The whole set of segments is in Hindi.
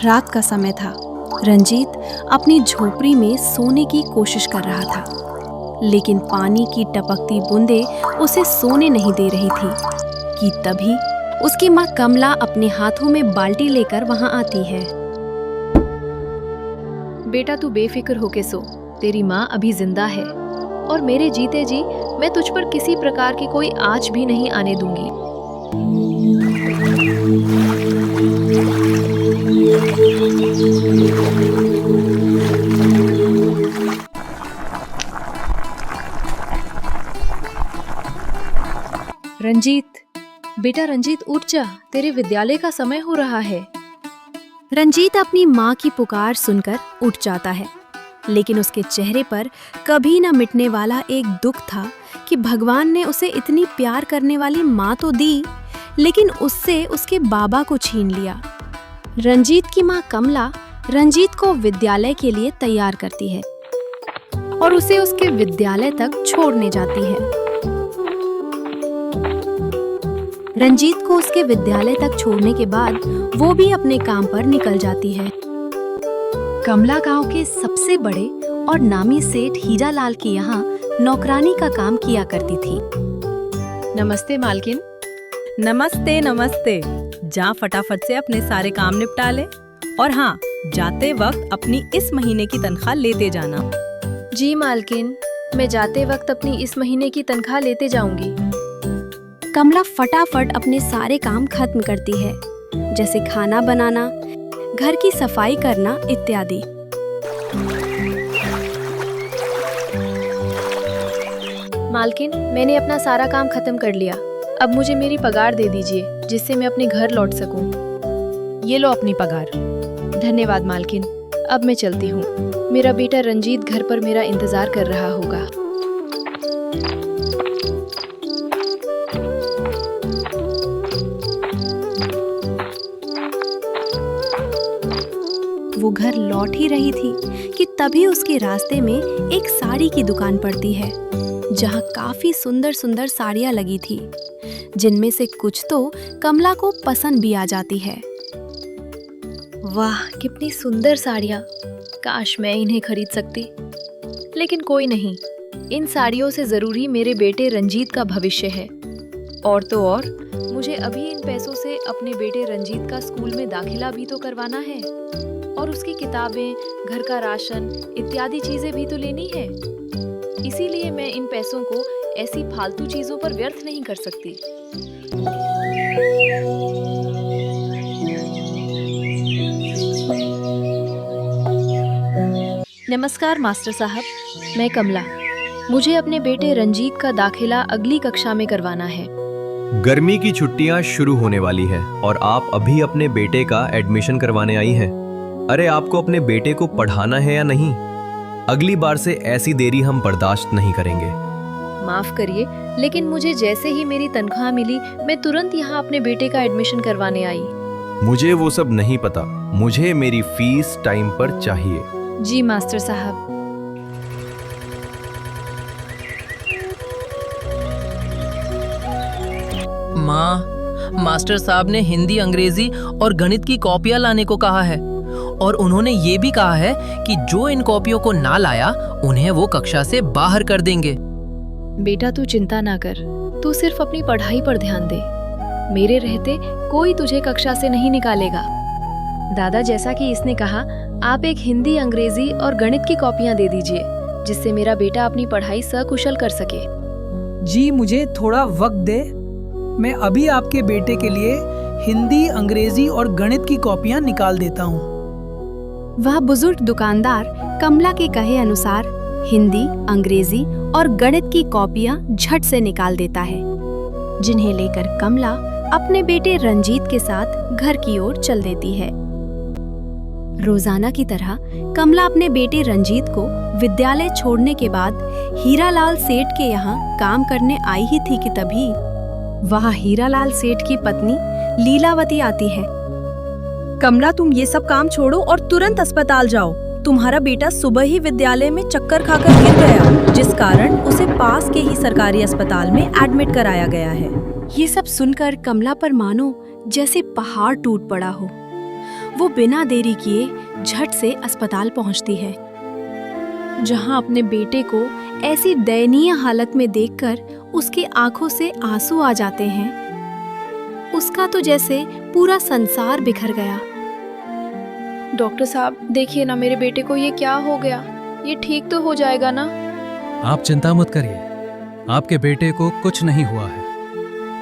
रात का समय था। रंजीत अपनी झोपड़ी में सोने की कोशिश कर रहा था, लेकिन पानी की टपकती बूंदें उसे सोने नहीं दे रही थी कि तभी उसकी माँ कमला अपने हाथों में बाल्टी लेकर वहां आती है। बेटा तू बेफिक्र होके सो, तेरी माँ अभी जिंदा है और मेरे जीते जी मैं तुझ पर किसी प्रकार की कोई आँच भी नहीं आने दूंगी। रंजीत, बेटा रंजीत उठ जा, तेरे विद्यालय का समय हो रहा है। रंजीत अपनी माँ की पुकार सुनकर उठ जाता है, लेकिन उसके चेहरे पर कभी न मिटने वाला एक दुख था कि भगवान ने उसे इतनी प्यार करने वाली माँ तो दी, लेकिन उससे उसके बाबा को छीन लिया। रंजीत की माँ कमला रंजीत को विद्यालय के लिए तैयार करती है और उसे उसके विद्यालय तक छोड़ने जाती है। रंजीत को उसके विद्यालय तक छोड़ने के बाद वो भी अपने काम पर निकल जाती है। कमला गांव के सबसे बड़े और नामी सेठ हीरालाल के यहाँ नौकरानी का काम किया करती थी। नमस्ते मालकिन। नमस्ते नमस्ते। जा फटाफट से अपने सारे काम निपटा ले, और हाँ, जाते वक्त अपनी इस महीने की तनख्वाह लेते जाना। जी मालकिन, मैं जाते वक्त अपनी इस महीने की तनख्वाह लेते जाऊंगी। कमला फटाफट अपने सारे काम खत्म करती है, जैसे खाना बनाना, घर की सफाई करना इत्यादि। मालकिन, मैंने अपना सारा काम खत्म कर लिया। अब मुझे मेरी पगार दे दीजिए, जिससे मैं अपने घर लौट सकूं। ये लो अपनी पगार। धन्यवाद मालकिन। अब मैं चलती हूँ। मेरा बेटा रंजीत घर पर मेरा इंतजार कर रहा होगा। वो घर लौट ही रही थी कि तभी उसके रास्ते में एक साड़ी की दुकान पड़ती है, जहाँ काफी सुंदर सुंदर साड़ियाँ लगी थी, जिनमें से कुछ तो कमला को पसंद भी आ जाती है। वाह, कितनी सुंदर साड़ियाँ! काश मैं इन्हें खरीद सकती, लेकिन कोई नहीं। इन साड़ियों से जरूरी मेरे बेटे रंजीत का भविष्य है। और तो और, मुझे अभी इन पैसों से अपने बेटे रंजीत का स्कूल में दाखिला भी तो करवाना है, और उसकी किताबें, घर का राशन इत्यादि चीजें भी तो लेनी है। इसीलिए मैं इन पैसों को ऐसी फालतू चीजों पर व्यर्थ नहीं कर सकती। नमस्कार मास्टर साहब, मैं कमला। मुझे अपने बेटे रंजीत का दाखिला अगली कक्षा में करवाना है। गर्मी की छुट्टियां शुरू होने वाली है और आप अभी अपने बेटे का एडमिशन करवाने आई हैं। अरे, आपको अपने बेटे को पढ़ाना है या नहीं? अगली बार से ऐसी देरी हम बर्दाश्त नहीं करेंगे। माफ करिए, लेकिन मुझे जैसे ही मेरी तनख्वाह मिली, मैं तुरंत यहाँ अपने बेटे का एडमिशन करवाने आई। मुझे वो सब नहीं पता, मुझे मेरी फीस टाइम पर चाहिए। जी मास्टर साहब। माँ, मास्टर साहब ने हिंदी, अंग्रेजी और गणित की कॉपियाँ लाने को कहा है, और उन्होंने ये भी कहा है कि जो इन कॉपियों को ना लाया, उन्हें वो कक्षा से बाहर कर देंगे। बेटा तू चिंता ना कर, तू सिर्फ अपनी पढ़ाई पर ध्यान दे। मेरे रहते कोई तुझे कक्षा से नहीं निकालेगा। दादा, जैसा कि इसने कहा, आप एक हिंदी, अंग्रेजी और गणित की कॉपियाँ दे दीजिए, जिससे मेरा बेटा अपनी पढ़ाई सकुशल कर सके। जी, मुझे थोड़ा वक्त दे। मैं अभी आपके बेटे के लिए हिंदी, अंग्रेजी और गणित की कॉपियाँ निकाल देता हूँ। वह बुजुर्ग दुकानदार कमला के कहे अनुसार हिंदी, अंग्रेजी और गणित की कॉपियाँ झट से निकाल देता है, जिन्हें लेकर कमला अपने बेटे रंजीत के साथ घर की ओर चल देती है। रोजाना की तरह कमला अपने बेटे रंजीत को विद्यालय छोड़ने के बाद हीरालाल सेठ के यहाँ काम करने आई ही थी कि तभी वहाँ हीरालाल सेठ की पत्नी लीलावती आती है। कमला, तुम ये सब काम छोड़ो और तुरंत अस्पताल जाओ। तुम्हारा बेटा सुबह ही विद्यालय में चक्कर खाकर गिर गया, जिस कारण उसे पास के ही सरकारी अस्पताल में एडमिट कराया गया है। ये सब सुनकर कमला पर मानो जैसे पहाड़ टूट पड़ा हो। वो बिना देरी किए झट से अस्पताल पहुंचती है, जहां अपने बेटे को ऐसी दयनीय हालत में देखकर उसकी आंखों से आंसू आ जाते हैं। उसका तो जैसे पूरा संसार बिखर गया। डॉक्टर साहब, देखिए ना, मेरे बेटे को ये क्या हो गया? ये ठीक तो हो जाएगा ना? आप चिंता मत करिए, आपके बेटे को कुछ नहीं हुआ है।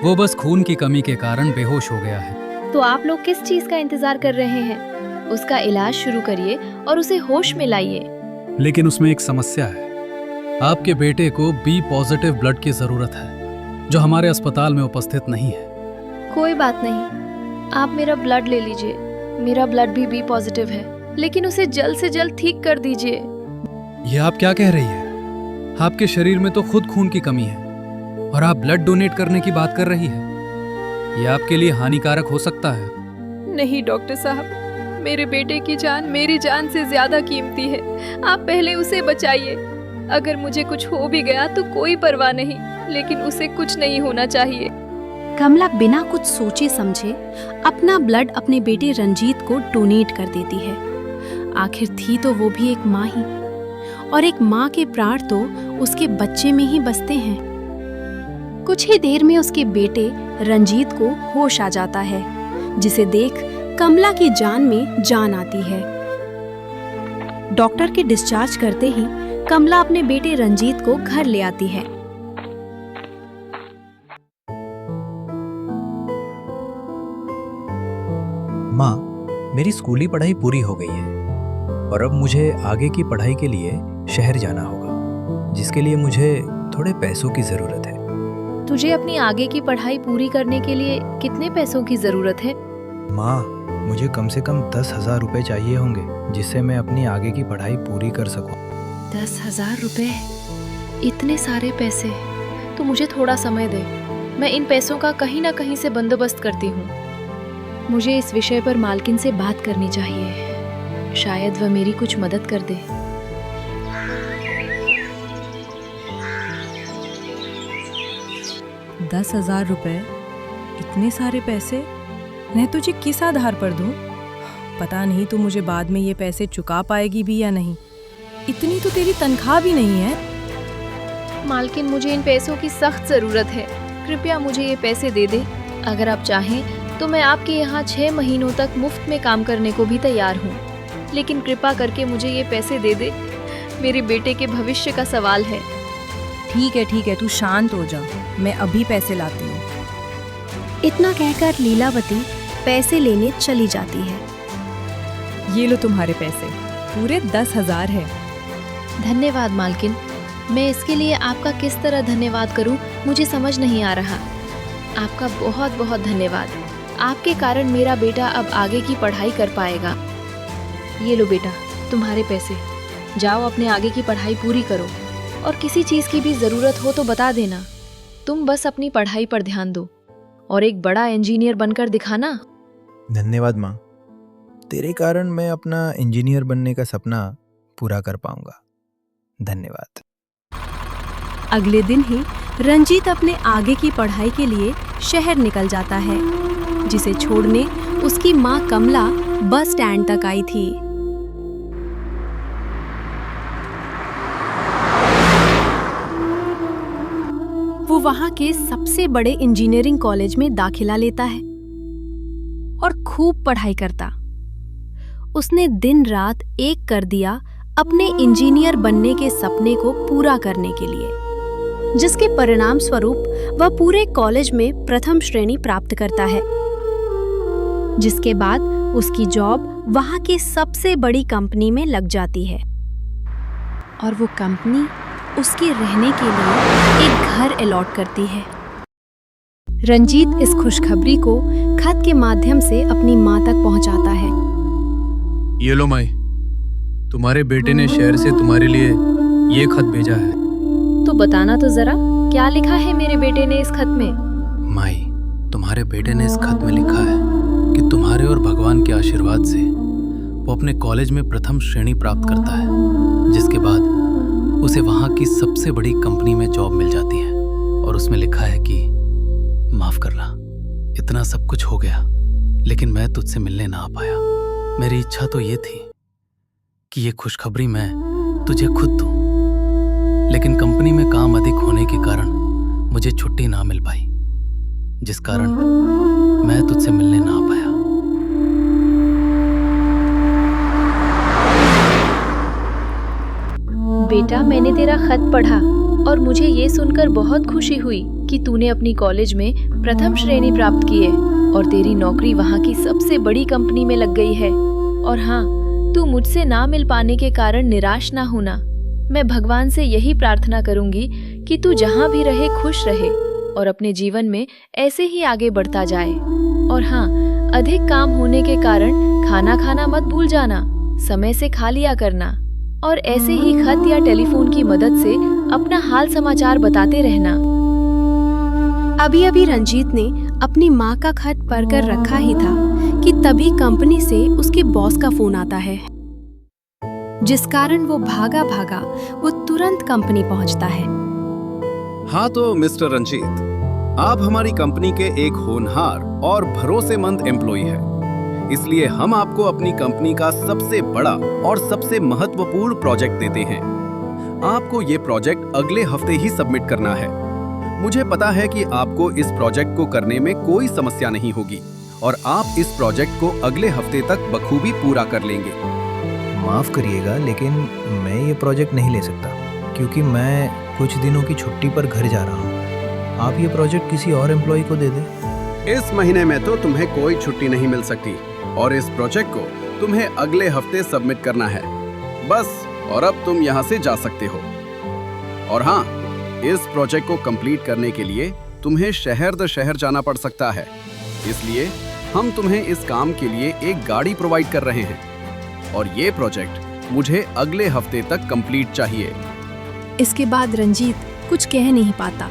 वो बस खून की कमी के कारण बेहोश हो गया है। तो आप लोग किस चीज का इंतजार कर रहे हैं? उसका इलाज शुरू करिए और उसे होश में लाइए। लेकिन उसमें एक समस्या है। आपके बेटे को बी पॉजिटिव ब्लड की जरूरत है, जो हमारे अस्पताल में उपस्थित नहीं है। कोई बात नहीं, आप मेरा ब्लड ले लीजिए। मेरा ब्लड भी बी पॉजिटिव है, लेकिन उसे जल्द से जल्द ठीक कर दीजिए। ये आप क्या कह रही है? आपके शरीर में तो खुद खून की कमी है और आप ब्लड डोनेट करने की बात कर रही है। ये आपके लिए हानिकारक हो सकता है। नहीं डॉक्टर साहब, मेरे बेटे की जान मेरी जान से ज्यादा कीमती है। आप पहले उसे बचाइए। अगर मुझे कुछ हो भी गया तो कोई परवाह नहीं, लेकिन उसे कुछ नहीं होना चाहिए। कमला बिना कुछ सोचे समझे अपना ब्लड अपने बेटे रंजीत को डोनेट कर देती है। आखिर थी तो वो भी एक माँ ही, और एक माँ के प्राण तो उसके बच्चे में ही बसते हैं। कुछ ही देर में उसके बेटे रंजीत को होश आ जाता है, जिसे देख कमला की जान में जान आती है। डॉक्टर के डिस्चार्ज करते ही कमला अपने बेटे रंजीत को घर ले आती है। माँ, मेरी स्कूली पढ़ाई पूरी हो गई है और अब मुझे आगे की पढ़ाई के लिए शहर जाना होगा, जिसके लिए मुझे थोड़े पैसों की ज़रूरत है। तुझे अपनी आगे की पढ़ाई पूरी करने के लिए कितने पैसों की जरूरत है? माँ, मुझे कम से कम 10,000 रुपए चाहिए होंगे, जिससे मैं अपनी आगे की पढ़ाई पूरी कर सकूं। 10,000 रुपए? इतने सारे पैसे? तो मुझे थोड़ा समय दे, मैं इन पैसों का कहीं ना कहीं से बंदोबस्त करती हूँ। मुझे इस विषय पर मालकिन से बात करनी चाहिए, शायद वह मेरी कुछ मदद कर दे। ₹10,000? इतने सारे पैसे मैं तुझे किस आधार पर दूं? पता नहीं तू मुझे बाद में ये पैसे चुका पाएगी भी या नहीं। इतनी तो तेरी तनख्वाह भी नहीं है। मालकिन, मुझे इन पैसों की सख्त जरूरत है, कृपया मुझे ये पैसे दे दे। अगर आप चाहें तो मैं आपके यहाँ 6 महीनों तक मुफ्त में काम करने को भी तैयार हूँ, लेकिन कृपा करके मुझे ये पैसे दे दे। मेरे बेटे के भविष्य का सवाल है। ठीक है, तू शांत हो जा, मैं अभी पैसे लाती हूँ। इतना कहकर लीलावती पैसे लेने चली जाती है। ये लो तुम्हारे पैसे, पूरे 10,000 है। धन्यवाद मालकिन, मैं इसके लिए आपका किस तरह धन्यवाद करूं मुझे समझ नहीं आ रहा। आपका बहुत बहुत धन्यवाद। आपके कारण मेरा बेटा अब आगे की पढ़ाई कर पाएगा। ये लो बेटा, तुम्हारे पैसे। जाओ अपने आगे की पढ़ाई पूरी करो, और किसी चीज़ की भी ज़रूरत हो तो बता देना। तुम बस अपनी पढ़ाई पर ध्यान दो और एक बड़ा इंजीनियर बनकर दिखाना। धन्यवाद माँ, तेरे कारण मैं अपना इंजीनियर बनने का सपना पूरा कर पाऊंगा। धन्यवाद। अगले दिन ही रंजीत अपने आगे की पढ़ाई के लिए शहर निकल जाता है, जिसे छोड़ने उसकी माँ कमला बस स्टैंड तक आई थी। वो वहां के सबसे बड़े इंजीनियरिंग कॉलेज में दाखिला लेता है और खूब पढ़ाई करता। उसने दिन रात एक कर दिया अपने इंजीनियर बनने के सपने को पूरा करने के लिए, जिसके परिणाम स्वरूप वह पूरे कॉलेज में प्रथम श्रेणी प्राप्त करता है। जिसके बाद उसकी जॉब वहां की सबसे बड़ी कंपनी में लग जाती है, और वो कंपनी उसके रहने के लिए एक घर अलॉट करती है। रंजीत इस खुशखबरी को खत के माध्यम से अपनी माँ तक पहुंचाता है। ये लो माई, तुम्हारे बेटे ने शहर से तुम्हारे लिए ये खत भेजा है। तो बताना तो जरा, क्या लिखा है मेरे बेटे ने इस खत में? माई, तुम्हारे बेटे ने इस खत में लिखा है कि तुम्हारे और भगवान के आशीर्वाद से वो अपने कॉलेज में प्रथम श्रेणी प्राप्त करता है, जिसके बाद उसे वहाँ की सबसे बड़ी कंपनी में जॉब मिल जाती है। और उसमें लिखा है कि माफ करना, इतना सब कुछ हो गया लेकिन मैं तुझसे मिलने ना आ पाया। मेरी इच्छा तो ये थी कि ये खुशखबरी मैं तुझे खुद दूं, लेकिन कंपनी में काम अधिक होने के कारण मुझे छुट्टी ना मिल पाई, जिस कारण मैं तुझसे मिलने ना पाया। बेटा, मैंने तेरा खत पढ़ा और मुझे ये सुनकर बहुत खुशी हुई कि तूने अपनी कॉलेज में प्रथम श्रेणी प्राप्त की है और तेरी नौकरी वहाँ की सबसे बड़ी कंपनी में लग गई है। और हाँ, तू मुझसे ना मिल पाने के कारण निराश ना होना। मैं भगवान से यही प्रार्थना करूंगी कि तू जहाँ भी रहे खुश रहे और अपने जीवन में ऐसे ही आगे बढ़ता जाए। और हाँ, अधिक काम होने के कारण खाना खाना मत भूल जाना, समय से खा लिया करना और ऐसे ही खत या टेलीफोन की मदद से अपना हाल समाचार बताते रहना। अभी अभी रंजीत ने अपनी माँ का खत पढ़कर रखा ही था कि तभी कंपनी से उसके बॉस का फोन आता है, जिस कारण वो भागा भागा वो तुरंत कंपनी पहुंचता है। हाँ तो मिस्टर रंजीत, आप हमारी कंपनी के एक होनहार और भरोसेमंद एम्प्लॉय हैं। इसलिए हम आपको अपनी कंपनी का सबसे बड़ा और सबसे महत्वपूर्ण प्रोजेक्ट देते हैं। आपको ये प्रोजेक्ट अगले हफ्ते ही सबमिट करना है। मुझे पता है कि आपको इस प्रोजेक्ट को करने में कोई समस्या नहीं होगी और आप इस प्रोजेक्ट को अगले हफ्ते तक बखूबी पूरा कर लेंगे। माफ़ करिएगा, लेकिन मैं ये प्रोजेक्ट नहीं ले सकता क्योंकि मैं कुछ दिनों की छुट्टी पर घर जा रहा हूँ। आप ये प्रोजेक्ट किसी और एम्प्लॉय को दे दें। इस महीने में तो तुम्हें कोई छुट्टी नहीं मिल सकती और इस प्रोजेक्ट को तुम्हें अगले हफ्ते सबमिट करना है बस। और अब तुम यहाँ से जा सकते हो। और हाँ, इस प्रोजेक्ट को कंप्लीट करने के लिए तुम्हें शहर दर शहर जाना पड़ सकता है, इसलिए हम तुम्हें इस काम के लिए एक गाड़ी प्रोवाइड कर रहे हैं और ये प्रोजेक्ट मुझे अगले हफ्ते तक कंप्लीट चाहिए। इसके बाद रंजीत कुछ कह नहीं पाता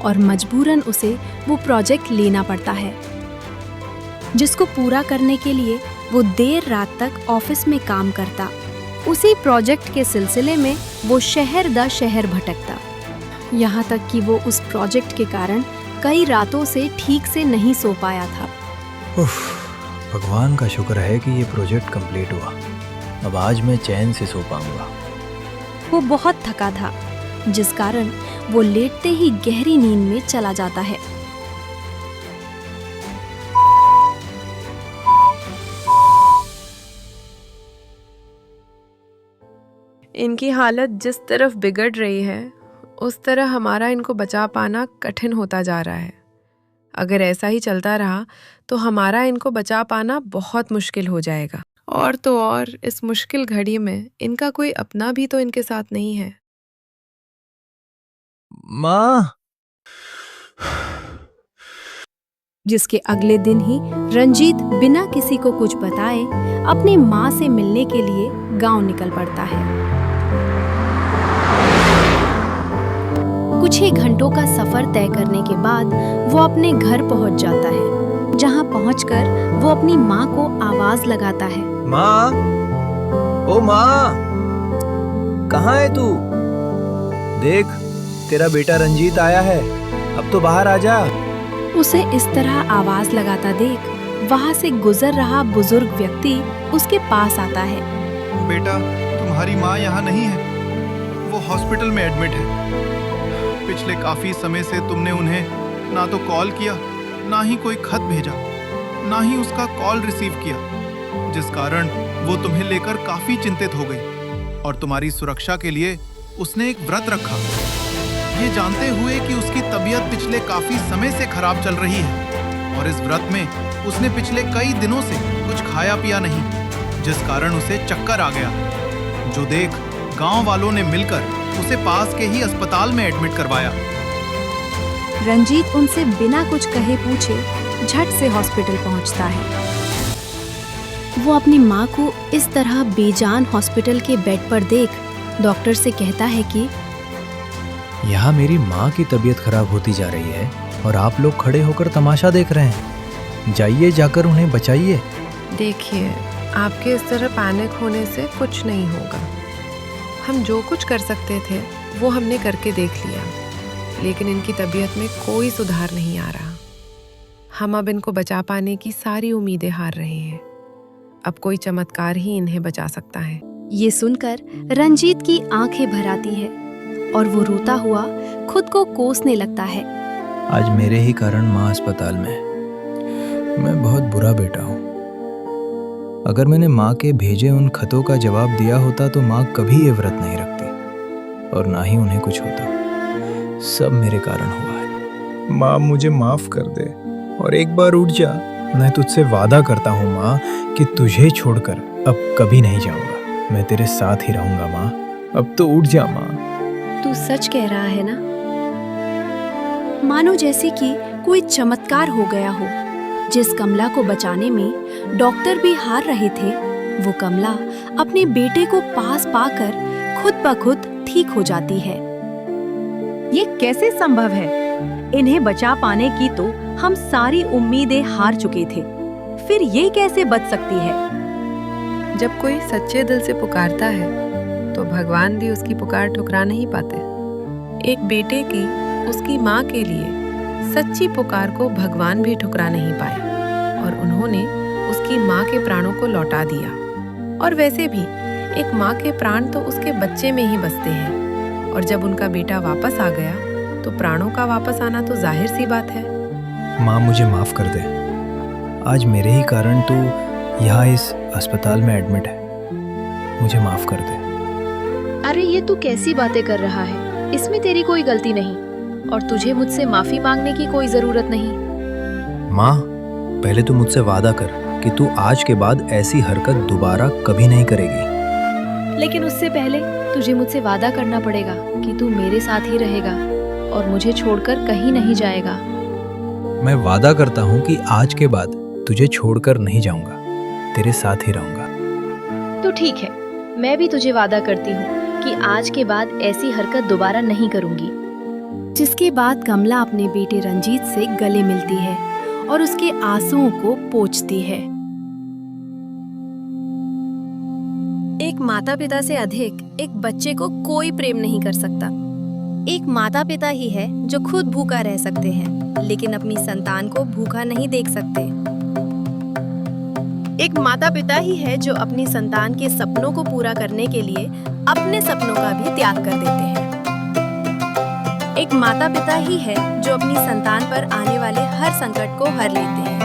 और मजबूरन उसे वो प्रोजेक्ट लेना पड़ता है, जिसको पूरा करने के लिए वो देर रात तक ऑफिस में काम करता। उसी प्रोजेक्ट के सिलसिले में वो शहर दर शहर भटकता, यहाँ तक कि वो उस प्रोजेक्ट के कारण कई रातों से ठीक से नहीं सो पाया था। उफ, भगवान का शुक्र है कि ये प्रोजेक्ट कंप्लीट हुआ। अब आज मैं चैन से सो पाऊंगा। वो बहुत थका था, जिस कारण वो लेटते ही गहरी नींद में चला जाता है। इनकी हालत जिस तरफ बिगड़ रही है, उस तरह हमारा इनको बचा पाना कठिन होता जा रहा है। अगर ऐसा ही चलता रहा तो हमारा इनको बचा पाना बहुत मुश्किल हो जाएगा। और तो और इस मुश्किल घड़ी में इनका कोई अपना भी तो इनके साथ नहीं है। माँ। जिसके अगले दिन ही रंजीत बिना किसी को कुछ बताए अपनी माँ से मिलने के लिए गांव निकल पड़ता है। कुछ ही घंटों का सफर तय करने के बाद वो अपने घर पहुंच जाता है, जहां पहुंचकर वो अपनी माँ को आवाज लगाता है। माँ, ओ माँ, कहाँ है तू? देख, तेरा बेटा रंजीत आया है, अब तो बाहर आ जा। उसे इस तरह आवाज लगाता देख वहां से गुजर रहा बुजुर्ग व्यक्ति उसके पास आता है। बेटा, तुम्हारी माँ यहाँ नहीं है, वो हॉस्पिटल में एडमिट है। पिछले काफी समय से तुमने उन्हें ना तो कॉल किया, ना ही कोई खत भेजा, ना ही उसका कॉल रिसीव किया, जिस कारण वो तुम्हें लेकर काफी चिंतित हो गई और तुम्हारी सुरक्षा के लिए उसने एक व्रत रखा, ये जानते हुए कि उसकी तबीयत पिछले काफी समय से खराब चल रही है। और इस व्रत में उसने पिछले कई दिनों से कुछ खाया पिया नहीं, जिस कारण उसे चक्कर आ गया, जो देख गांव वालों ने मिलकर उसे पास के ही अस्पताल में एडमिट करवाया। रंजीत उनसे बिना कुछ कहे पूछे झट से हॉस्पिटल पहुंचता है। वो अपनी माँ को इस तरह बेजान हॉस्पिटल के बेड पर देख डॉक्टर से कहता है कि यहाँ मेरी माँ की तबीयत खराब होती जा रही है और आप लोग खड़े होकर तमाशा देख रहे हैं। जाइए, जाकर उन्हें बचाइए। देखिए, आपके इस तरह पैनिक होने से कुछ नहीं होगा। हम जो कुछ कर सकते थे वो हमने करके देख लिया, लेकिन इनकी तबीयत में कोई सुधार नहीं आ रहा। हम अब इनको बचा पाने की सारी उम्मीदें हार रहे हैं। अब कोई चमत्कार ही इन्हें बचा सकता है। ये सुनकर रंजीत की आंखें भर आती है और वो रोता हुआ खुद को कोसने लगता है। आज मेरे ही कारण माँ अस्पताल में है। मैं बहुत बुरा बेटा हूँ। अगर मैंने माँ के भेजे उन खतों का जवाब दिया होता तो माँ कभी ये व्रत नहीं रखती और ना ही उन्हें कुछ होता। सब मेरे कारण हुआ है। माँ मुझे माफ कर दे और एक बार उठ जा। मैं तुझसे वादा करता हूँ माँ कि तुझे छोड़कर अब कभी नहीं जाऊंगा। मैं तेरे साथ ही रहूंगा माँ। अब तो उठ जा माँ। तू सच कह रहा है ना? मानो जैसे कि कोई चमत्कार हो गया हो। जिस कमला को बचाने में डॉक्टर भी हार रहे थे, वो कमला अपने बेटे को पास पाकर खुद ब खुद ठीक हो जाती है। ये कैसे संभव है? इन्हें बचा पाने की तो हम सारी उम्मीदें हार चुके थे, फिर ये कैसे बच सकती है? जब कोई सच्चे दिल से पुकारता है तो भगवान भी उसकी पुकार ठुकरा नहीं पाते। एक बेटे की उसकी माँ के लिए सच्ची पुकार को भगवान भी ठुकरा नहीं पाए और उन्होंने उसकी माँ के प्राणों को लौटा दिया। और वैसे भी एक माँ के प्राण तो उसके बच्चे में ही बसते हैं और जब उनका बेटा वापस आ गया तो प्राणों का वापस आना तो जाहिर सी बात है। माँ मुझे माफ कर दे। आज मेरे ही कारण तू यहाँ इस अस्पताल में एडमिट है। मुझे माफ कर दे। अरे ये तू कैसी बातें कर रहा है? इसमें तेरी कोई गलती नहीं और तुझे मुझसे माफी मांगने की कोई जरूरत नहीं। माँ, पहले तू मुझसे वादा कर कि तू आज के बाद ऐसी हरकत दोबारा कभी नहीं करेगी। लेकिन उससे पहले तुझे मुझसे वादा करना पड़ेगा कि तू मेरे साथ ही रहेगा और मुझे छोड़कर कहीं नहीं जाएगा। मैं वादा करता हूँ कि आज के बाद तुझे छोड़कर नहीं जाऊंगा, तेरे साथ ही रहूंगा। तो ठीक है, मैं भी तुझे वादा करती हूँ कि आज के बाद ऐसी हरकत दोबारा नहीं करूंगी। जिसके बाद कमला अपने बेटे रंजीत से गले मिलती है और उसके आंसुओं को पोंछती है। एक माता पिता से अधिक एक बच्चे को कोई प्रेम नहीं कर सकता। एक माता पिता ही है जो खुद भूखा रह सकते हैं लेकिन अपनी संतान को भूखा नहीं देख सकते। एक माता पिता ही है जो अपनी संतान के सपनों को पूरा करने के लिए अपने सपनों का भी त्याग कर देते हैं। एक माता पिता ही है जो अपनी संतान पर आने वाले हर संकट को हर लेते हैं।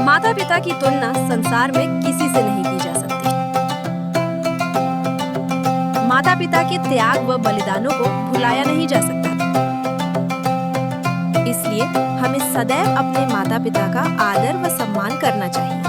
माता पिता की तुलना संसार में किसी से नहीं की जा सकती। माता पिता के त्याग व बलिदानों को भुलाया नहीं जा सकता। इसलिए हमें सदैव अपने माता पिता का आदर व सम्मान करना चाहिए।